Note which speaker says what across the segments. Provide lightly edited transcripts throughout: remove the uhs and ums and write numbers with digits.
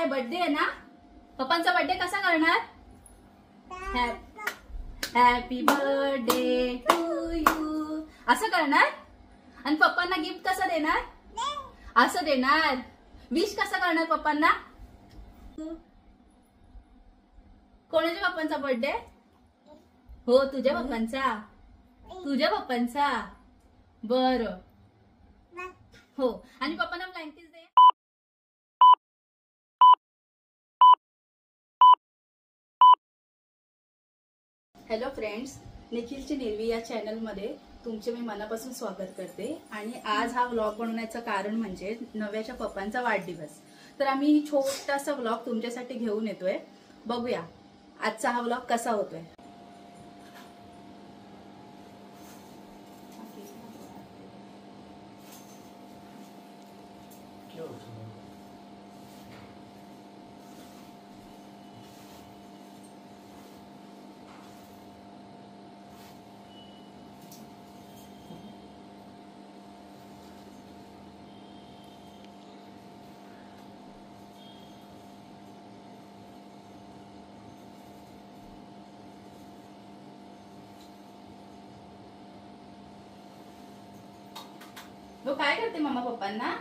Speaker 1: आहे, बर्थडे आहे ना. पप्पांचा बर्थडे कसा करणार? हॅपी बर्थडे टू यू असं करणार. आणि पप्पांना गिफ्ट कसं देणार? असं देणार. विश कसं करणार पप्पांना? कोणाच्या पप्पांचा बर्थडे? हो तुझ्या पप्पांचा. तुझ्या पप्पांचा. बरं हो. आणि पप्पांना फ्लाइंग किस दे. हॅलो फ्रेंड्स, निखिलची निर्वी या चॅनलमध्ये तुमचे मी मनापासून स्वागत करते. आणि आज हा व्लॉग बनवण्याचं कारण म्हणजे नव्याच्या पप्पांचा वाढदिवस. तर आम्ही छोटासा व्लॉग तुमच्यासाठी घेऊन येतोय. बघूया आजचा हा व्लॉग कसा होतोय. तो काय करते मम्मा पप्पांना?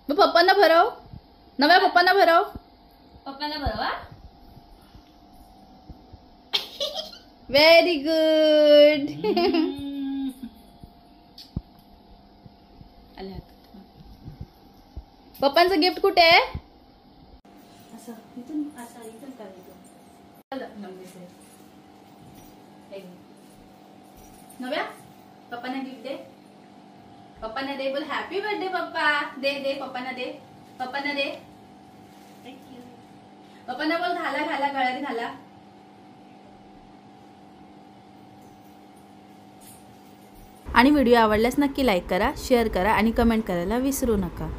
Speaker 1: मग पप्पांना भरव. नव्या पप्पांना भरव.
Speaker 2: पप्पाला बरोबर.
Speaker 1: Very good. पप्पांचं गिफ्ट कुठे आहे? असं इथून करायचं. नव्या पप्पांना गिफ्ट दे. पप्पांना दे. बोल हॅपी बर्थडे पप्पा. दे दे पप्पांना दे. पप्पांना दे. पप्पांना बोल घाला घाला गळ्यात घाला. आणि व्हिडिओ आवडल्यास नक्की लाईक करा, शेअर करा आणि कमेंट करायला विसरू नका.